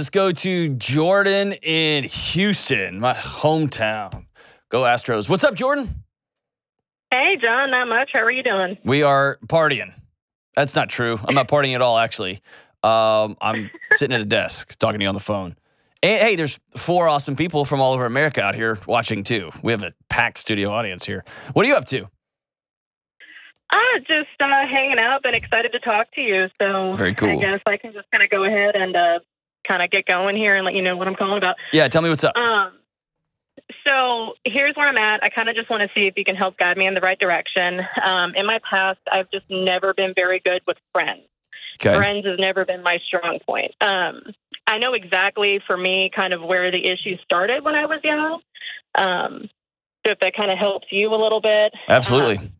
Let's go to Jordan in Houston, my hometown. Go Astros. What's up, Jordan? Hey, John, not much. How are you doing? We are partying. That's not true. I'm not partying at all, actually. I'm sitting at a desk talking to you on the phone. And, hey, there's 4 awesome people from all over America out here watching, too. We have a packed studio audience here. What are you up to? Just hanging out. Been excited to talk to you. So Very cool. I guess I can just kind of go ahead and kind of get going here and let you know what I'm calling about. Yeah, tell me what's up. So here's where I'm at. I kind of just want to see if you can help guide me in the right direction. In my past, I've just never been very good with friends. Okay. Friends has never been my strong point. I know exactly for me kind of where the issue started when I was young. So if that kind of helps you a little bit. Absolutely.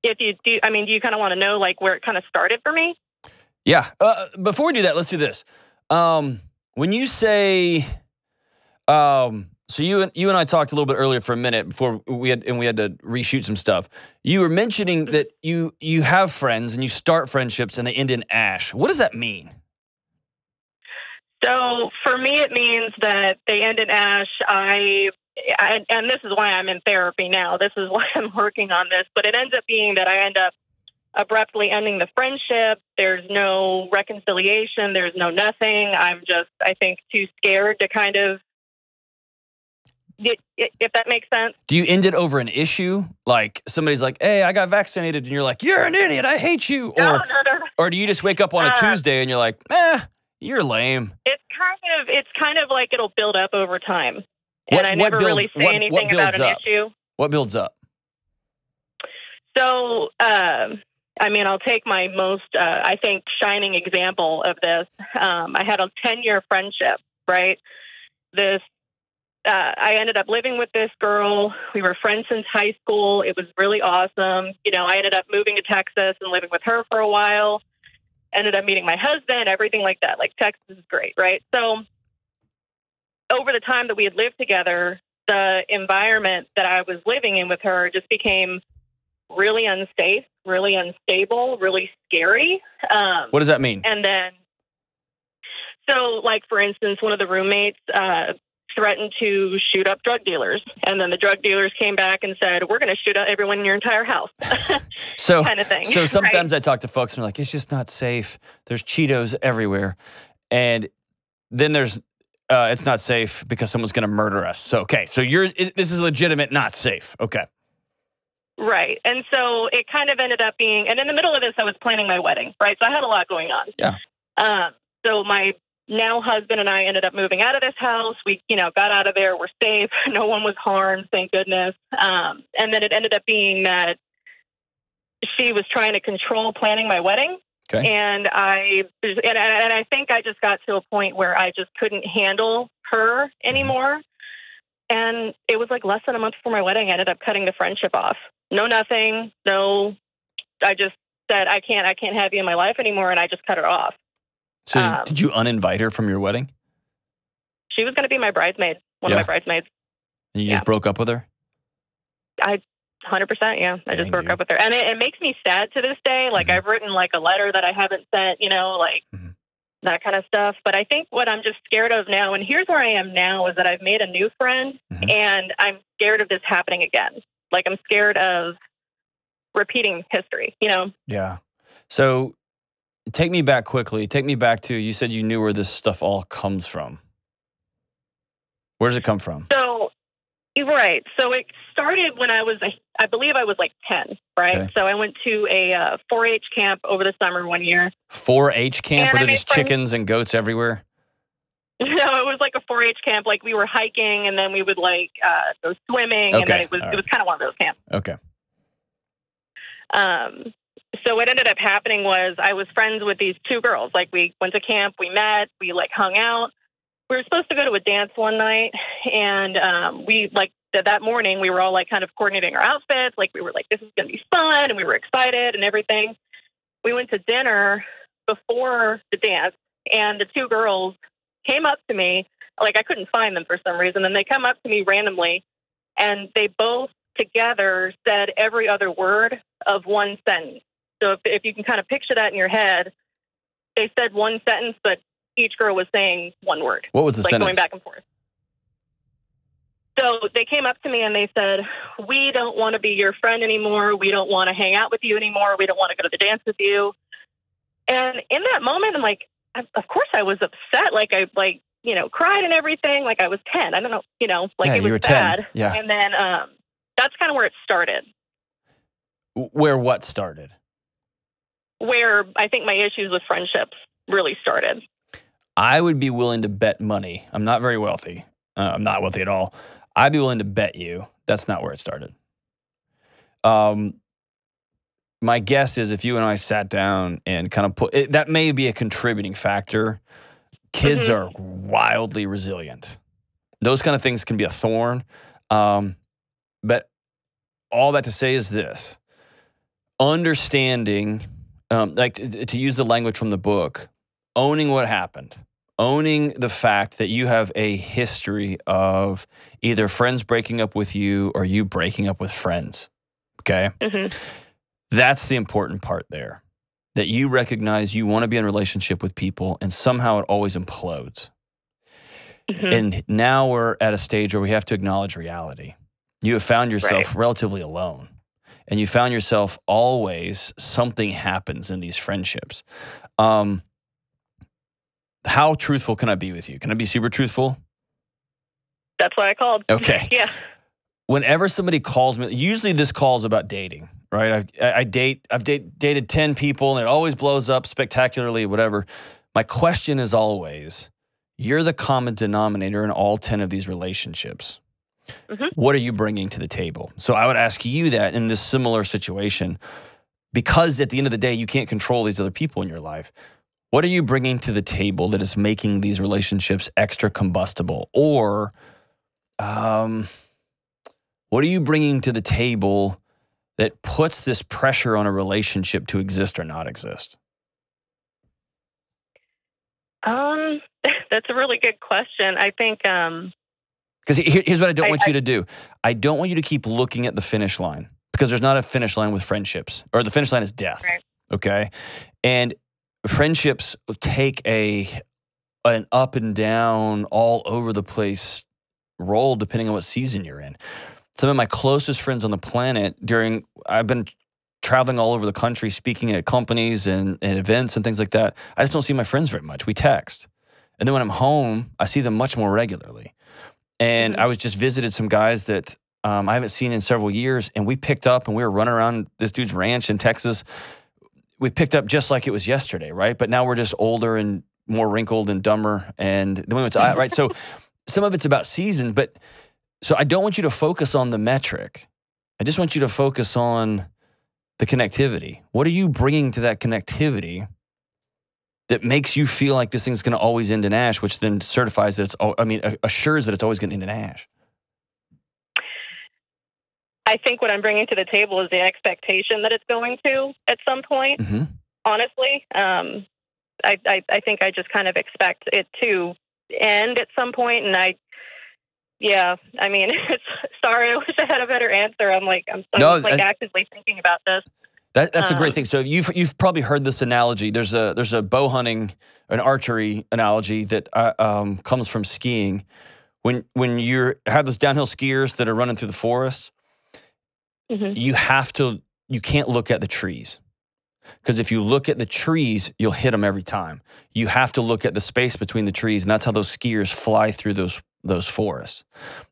If you do, I mean, do you kind of want to know like where it kind of started for me? Yeah. Before we do that, let's do this. When you say, so you and I talked a little bit earlier for a minute before we had to reshoot some stuff. You were mentioning that you have friends and you start friendships and they end in ash. What does that mean? So for me, it means that they end in ash. And this is why I'm in therapy now. This is why I'm working on this. But it ends up being that I end up abruptly ending the friendship. There's no reconciliation. There's no nothing. I'm just, I think, too scared to kind of, if that makes sense. Do you end it over an issue? Like somebody's like, hey, I got vaccinated. And you're like, you're an idiot. I hate you. No. Or do you just wake up on a Tuesday and you're like, you're lame. It's kind of like it'll build up over time. And I never really say anything about an issue. What builds up? So, I mean, I'll take my most, I think, shining example of this. I had a 10-year friendship, right? I ended up living with this girl. We were friends since high school. It was really awesome. You know, I ended up moving to Texas and living with her for a while. Ended up meeting my husband, everything like that. Like, Texas is great, right? So over the time that we had lived together, the environment that I was living in with her just became really unsafe, really unstable, really scary. What does that mean? And then, so like, for instance, one of the roommates threatened to shoot up drug dealers. And then the drug dealers came back and said, we're going to shoot up everyone in your entire house. So, kind of thing. So sometimes I talk to folks and they're like, it's just not safe. There's Cheetos everywhere. And then there's, it's not safe because someone's going to murder us. So, okay. So this is legitimate, not safe. Okay. Right. And so it kind of ended up being, and in the middle of this, I was planning my wedding, right? So I had a lot going on. Yeah. So my now husband and I ended up moving out of this house. We, got out of there. We're safe. No one was harmed, thank goodness. And then it ended up being that she was trying to control planning my wedding. Okay. And I think I just got to a point where I just couldn't handle her anymore. And it was like less than a month before my wedding, I ended up cutting the friendship off. No, nothing. No, I just said, I can't have you in my life anymore. And I just cut it off. So did you uninvite her from your wedding? She was going to be my bridesmaid, one of my bridesmaids. And you just broke up with her? 100%, yeah. I just broke up with her. And it makes me sad to this day. Like, I've written like a letter that I haven't sent, that kind of stuff. But I think what I'm just scared of now, and here's where I am now, is that I've made a new friend, and I'm scared of this happening again. Like, I'm scared of repeating history, Yeah. So take me back quickly. Take me back to, you said you knew where this stuff all comes from. Where does it come from? So, right. So it started when I believe I was like 10, right? Okay. So I went to a 4-H camp over the summer one year. 4-H camp? Were there just chickens and goats everywhere? No, it was like a 4-H camp. Like, we were hiking, and then we would like go swimming, and then it was kind of one of those camps. Okay. So what ended up happening was I was friends with these 2 girls. Like, we went to camp, we met, we like hung out. We were supposed to go to a dance one night, and we like that morning we were all like kind of coordinating our outfits. Like, we were like, this is going to be fun, and we were excited and everything. We went to dinner before the dance, and the 2 girls came up to me. Like, I couldn't find them for some reason, and they come up to me randomly, and they both together said every other word of one sentence. So if you can kind of picture that in your head, they said one sentence, but each girl was saying one word. What was the like sentence? going back and forth. So they came up to me and they said, we don't want to be your friend anymore. We don't want to hang out with you anymore. We don't want to go to the dance with you. And in that moment, I'm like, of course I was upset. Like I cried and everything. Like I was 10. I don't know, Yeah, it was you were bad. 10. Yeah. And then that's kind of where it started. Where what started? Where I think my issues with friendships really started. I would be willing to bet money. I'm not very wealthy. I'm not wealthy at all. I'd be willing to bet you that's not where it started. My guess is if you and I sat down and kind of put it, that may be a contributing factor. Kids are wildly resilient. Those kind of things can be a thorn. But all that to say is this: understanding, to use the language from the book, owning what happened. Owning the fact that you have a history of either friends breaking up with you or you breaking up with friends, okay? That's the important part there, that you recognize you want to be in a relationship with people and somehow it always implodes. And now we're at a stage where we have to acknowledge reality. You have found yourself relatively alone, and you found yourself always something happens in these friendships. How truthful can I be with you? Can I be super truthful? That's why I called. Okay. Yeah. Whenever somebody calls me, usually this call is about dating, right? I've dated 10 people and it always blows up spectacularly, whatever. My question is always, you're the common denominator in all 10 of these relationships. What are you bringing to the table? So I would ask you that in this similar situation, because at the end of the day, you can't control these other people in your life. What are you bringing to the table that is making these relationships extra combustible? Or what are you bringing to the table that puts this pressure on a relationship to exist or not exist? That's a really good question. I think because here's what I don't want you to do. I don't want you to keep looking at the finish line, because there's not a finish line with friendships, or the finish line is death. Okay, and friendships take an up and down, all over the place role depending on what season you're in. Some of my closest friends on the planet I've been traveling all over the country, speaking at companies and events and things like that. I just don't see my friends very much. We text. And then when I'm home, I see them much more regularly. And I was just visited some guys that I haven't seen in several years, and we picked up and we were running around this dude's ranch in Texas. We picked up just like it was yesterday, right? But now we're just older and more wrinkled and dumber. And then we went to, right? So some of it's about seasons, but so I don't want you to focus on the metric. I just want you to focus on the connectivity. What are you bringing to that connectivity that makes you feel like this thing's going to always end in ash, which then certifies that assures that it's always going to end in ash? I think what I'm bringing to the table is the expectation that it's going to at some point. Honestly, I think I just kind of expect it to end at some point, and sorry, I wish I had a better answer. I'm actively thinking about this. That's a great thing. So you've probably heard this analogy. There's a bow hunting, an archery analogy that comes from skiing. When you have those downhill skiers that are running through the forest, you can't look at the trees, because if you look at the trees, you'll hit them every time. You have to look at the space between the trees, and that's how those skiers fly through those forests.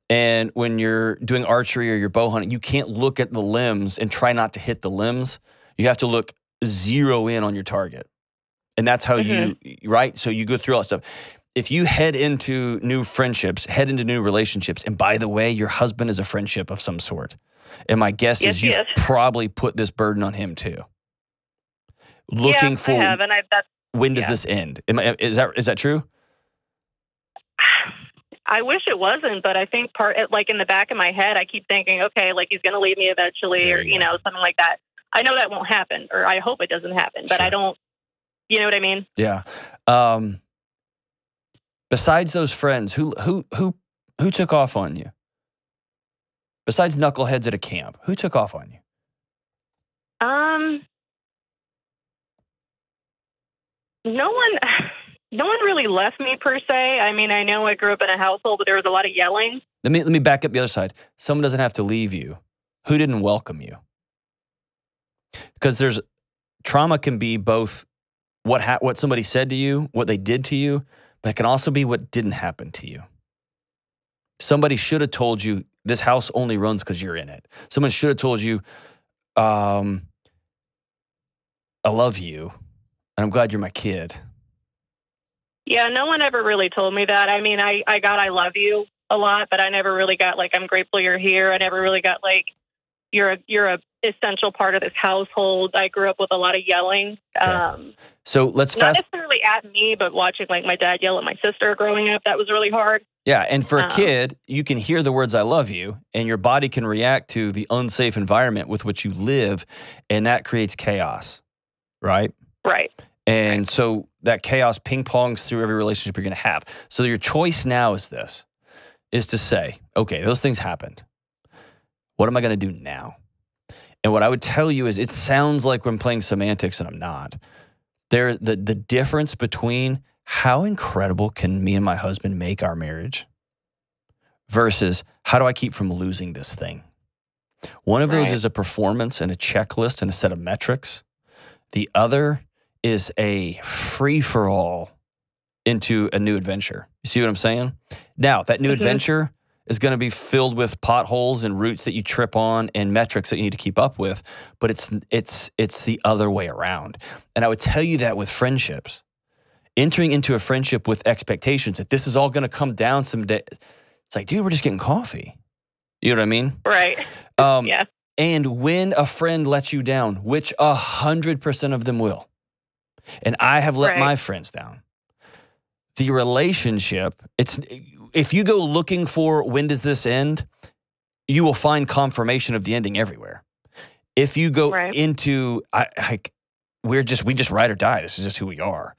And when you're doing archery or you're bow hunting, you can't look at the limbs and try not to hit the limbs. You have to zero in on your target. And that's how right? So you go through all that stuff. If you head into new friendships, head into new relationships, and by the way, your husband is a friendship of some sort. And my guess is you've probably put this burden on him too. Looking for, I have, and when does this end? Is that true? I wish it wasn't, but I think in the back of my head, I keep thinking, okay, he's going to leave me eventually, or something like that. I know that won't happen, or I hope it doesn't happen, but I don't. You know what I mean? Yeah. Besides those friends, who took off on you? Besides knuckleheads at a camp, who took off on you? No one. No one really left me per se. I mean, I know I grew up in a household, but there was a lot of yelling. Let me back up the other side. Someone doesn't have to leave you. Who didn't welcome you? Because there's trauma can be both what somebody said to you, what they did to you, but it can also be what didn't happen to you. Somebody should have told you this house only runs because you're in it. Someone should have told you, I love you, and I'm glad you're my kid. Yeah, no one ever really told me that. I mean, I got I love you a lot, but I never really got like, I'm grateful you're here. I never really got like, you're a essential part of this household. I grew up with a lot of yelling. Okay. So let's not necessarily at me, but watching like my dad yell at my sister growing up. That was really hard. Yeah, and for a kid, you can hear the words "I love you," and your body can react to the unsafe environment with which you live, and that creates chaos, right? Right. And so that chaos ping-pongs through every relationship you're going to have. So your choice now is to say, okay, those things happened. What am I going to do now? And what I would tell you is, it sounds like I'm playing semantics, and I'm not. The difference between how incredible can me and my husband make our marriage versus how do I keep from losing this thing? One of those is a performance and a checklist and a set of metrics. The other is a free-for-all into a new adventure. You see what I'm saying? Now, that new adventure is going to be filled with potholes and roots that you trip on and metrics that you need to keep up with, but it's the other way around. And I would tell you that with friendships. Entering into a friendship with expectations that this is all going to come down someday. It's like, dude, we're just getting coffee. You know what I mean? Right. Yeah. And when a friend lets you down, which 100% of them will, and I have let my friends down, the relationship, if you go looking for when does this end, you will find confirmation of the ending everywhere. If you go into, we just ride or die. This is just who we are.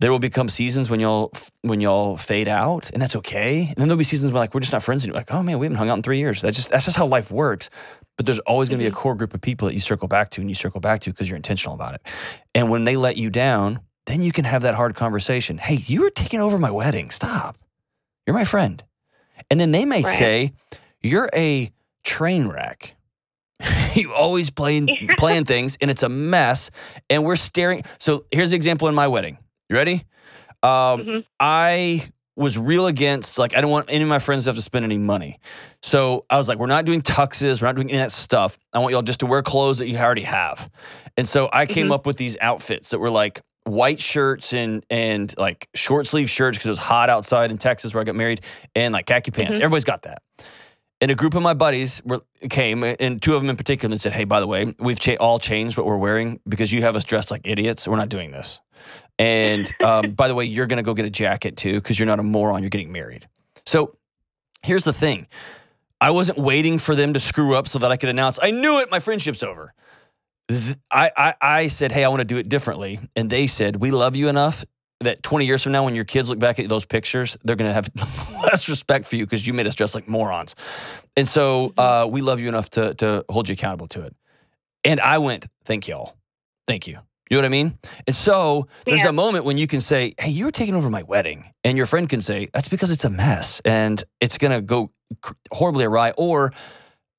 There will become seasons when y'all fade out, and that's okay. And then there'll be seasons where we're just not friends anymore. Like, oh man, we haven't hung out in 3 years. That's just how life works. But there's always going to be a core group of people that you circle back to, and you circle back to because you're intentional about it. And when they let you down, then you can have that hard conversation. Hey, you were taking over my wedding. Stop. You're my friend. And then they may say, you're a train wreck. You always playing things, and it's a mess. And we're staring. So here's the example in my wedding. You ready? I was real against, I didn't want any of my friends to have to spend any money. So I was like, we're not doing tuxes. We're not doing any of that stuff. I want y'all just to wear clothes that you already have. And so I came up with these outfits that were like white shirts and like short sleeve shirts because it was hot outside in Texas where I got married, and like khaki pants. Everybody's got that. And a group of my buddies came, and two of them in particular, and said, hey, by the way, we've all changed what we're wearing because you have us dressed like idiots. We're not doing this. And by the way, you're going to go get a jacket too because you're not a moron. You're getting married. So here's the thing. I wasn't waiting for them to screw up so that I could announce, I knew it, my friendship's over. I said, hey, I want to do it differently. And they said, we love you enough that 20 years from now when your kids look back at those pictures, they're going to have less respect for you because you made us dress like morons. And so we love you enough to hold you accountable to it. And I went, thank y'all. Thank you. You know what I mean? And so there's a moment when you can say, hey, you were taking over my wedding. And your friend can say, that's because it's a mess and it's going to go horribly awry, or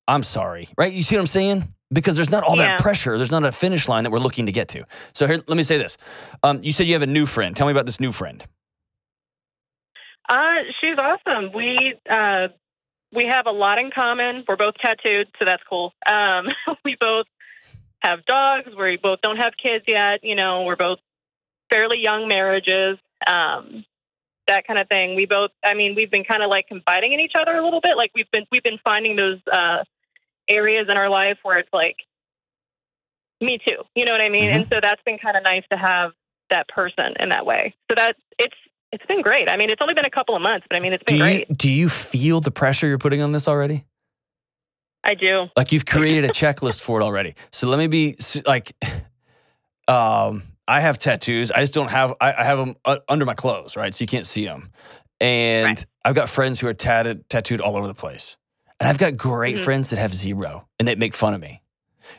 I'm sorry, right? You see what I'm saying? Because there's not all that pressure. There's not a finish line that we're looking to get to. So here, let me say this. You said you have a new friend. Tell me about this new friend. She's awesome. We have a lot in common. We're both tattooed, so that's cool. We both have dogs. We both don't have kids yet. You know, we're both fairly young marriages, that kind of thing. We've been kind of like confiding in each other a little bit. Like we've been finding those areas in our life where it's like, me too. You know what I mean? And so that's been kind of nice to have that person in that way. So that it's been great. I mean, it's only been a couple of months, but I mean, it's been great. Do you feel the pressure you're putting on this already? I do. Like you've created a checklist for it already. So let me be like, I have tattoos. I just don't have, I have them under my clothes, right? So you can't see them. And I've got friends who are tattooed all over the place. And I've got great friends that have zero and they make fun of me.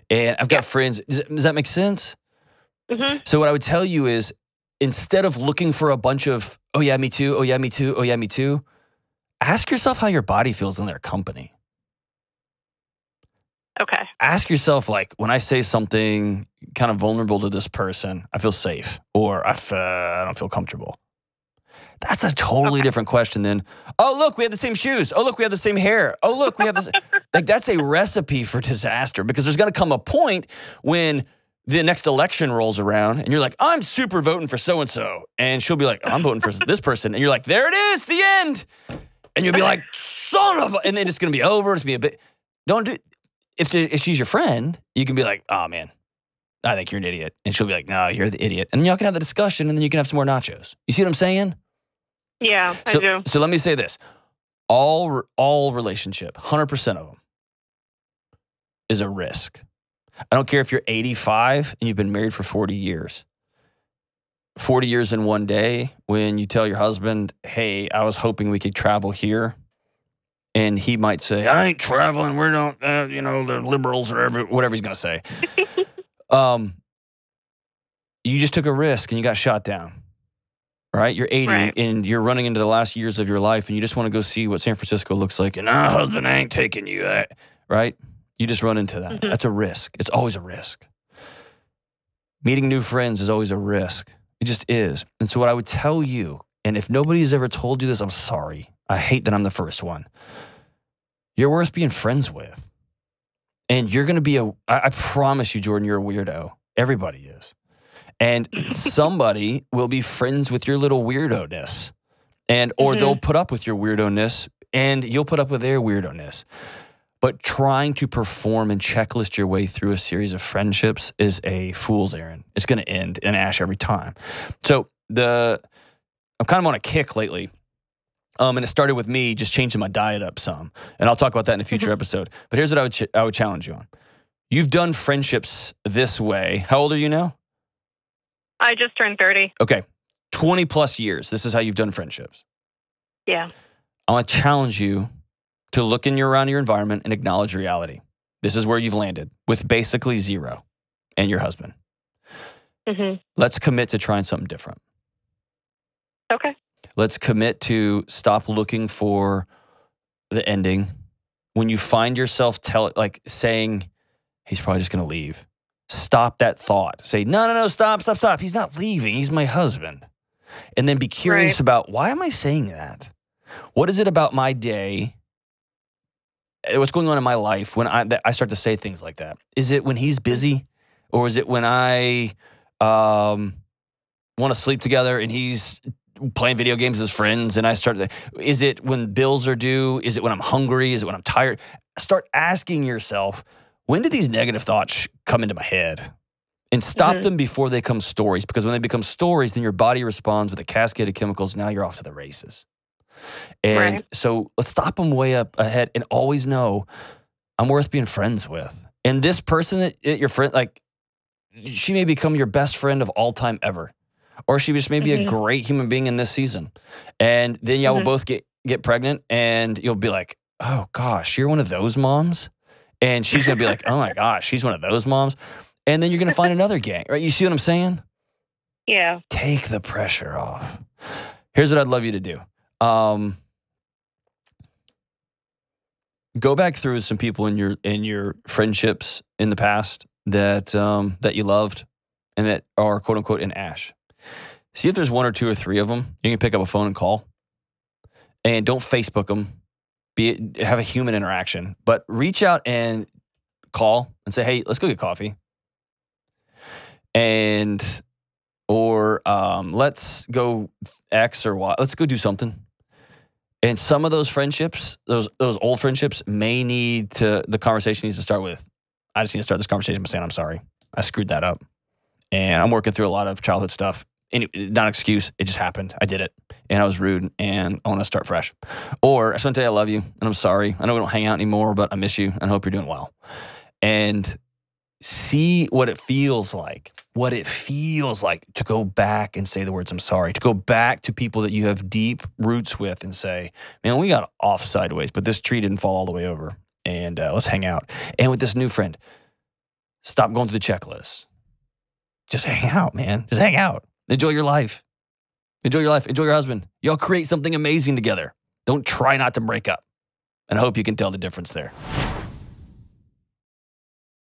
And I've got friends, does that make sense? So what I would tell you is instead of looking for a bunch of, oh yeah, me too, oh yeah, me too, oh yeah, me too, ask yourself how your body feels in their company. Okay. Ask yourself, like, when I say something kind of vulnerable to this person, I feel safe, or I don't feel comfortable. That's a totally different question than, oh, look, we have the same shoes. Oh, look, we have the same hair. Oh, look, we have this. Like, that's a recipe for disaster, because there's going to come a point when the next election rolls around and you're like, I'm super voting for so-and-so. And she'll be like, I'm voting for this person. And you're like, there it is, the end. And you'll be like, son of a, and then it's going to be over. It's going to be a bit, don't do, if she's your friend, you can be like, oh man, I think you're an idiot. And she'll be like, no, you're the idiot. And then y'all can have the discussion, and then you can have some more nachos. You see what I'm saying? Yeah, I do. So let me say this. All relationship, 100% of them, is a risk. I don't care if you're 85 and you've been married for 40 years. 40 years in one day, when you tell your husband, hey, I was hoping we could travel here. And he might say, I ain't traveling. We don't, the liberals or whatever he's going to say. You just took a risk and you got shot down. Right? You're 80 and you're running into the last years of your life, and you just want to go see what San Francisco looks like. And husband, I ain't taking you. Right? You just run into that. Mm-hmm. That's a risk. It's always a risk. Meeting new friends is always a risk. It just is. And so what I would tell you, and if nobody has ever told you this, I'm sorry. I hate that I'm the first one. You're worth being friends with. And you're going to be I promise you, Jordan, you're a weirdo. Everybody is. And somebody will be friends with your little weirdo-ness. Or they'll put up with your weirdo-ness, and you'll put up with their weirdo-ness. But trying to perform and checklist your way through a series of friendships is a fool's errand. It's going to end in ash every time. So I'm kind of on a kick lately. And it started with me just changing my diet up some. And I'll talk about that in a future episode. But here's what I would challenge you on. You've done friendships this way. How old are you now? I just turned 30. Okay. 20 plus years. This is how you've done friendships. Yeah. I want to challenge you to look around your environment and acknowledge reality. This is where you've landed with basically zero and your husband. Mm-hmm. Let's commit to trying something different. Okay. Let's commit to stop looking for the ending. When you find yourself saying, he's probably just going to leave. Stop that thought. Say, no, stop. He's not leaving. He's my husband. And then be curious about, why am I saying that? What is it about my day? What's going on in my life when I start to say things like that? Is it when he's busy? Or is it when I want to sleep together and he's playing video games with his friends and is it when bills are due? Is it when I'm hungry? Is it when I'm tired? Start asking yourself, when do these negative thoughts come into my head? And stop them before they become stories. Because when they become stories, then your body responds with a cascade of chemicals. Now you're off to the races. And so let's stop them way up ahead and always know I'm worth being friends with. And this person that your friend, like, she may become your best friend of all time ever. Or she just may be a great human being in this season. And then y'all will both get pregnant, and you'll be like, oh gosh, you're one of those moms? And she's going to be like, oh my gosh, she's one of those moms. And then you're going to find another gang, right? You see what I'm saying? Yeah. Take the pressure off. Here's what I'd love you to do. Go back through some people in your friendships in the past that you loved and that are quote unquote in ash. See if there's one or two or three of them. You can pick up a phone and call. And don't Facebook them. Have a human interaction, but reach out and call and say, hey, let's go get coffee. Or let's go X or Y. Let's go do something. And some of those friendships, those old friendships the conversation needs to start with, I just need to start this conversation by saying, I'm sorry. I screwed that up. And I'm working through a lot of childhood stuff. Not an excuse. It just happened. I did it. And I was rude, and I want to start fresh. Or I just want to tell you I love you, and I'm sorry. I know we don't hang out anymore, but I miss you, and I hope you're doing well. And see what it feels like. What it feels like to go back and say the words, I'm sorry. To go back to people that you have deep roots with and say, man, we got off sideways, but this tree didn't fall all the way over. And let's hang out. And with this new friend, stop going through the checklist. Just hang out, man. Just hang out. Enjoy your life. Enjoy your life. Enjoy your husband. Y'all create something amazing together. Don't try not to break up. And I hope you can tell the difference there.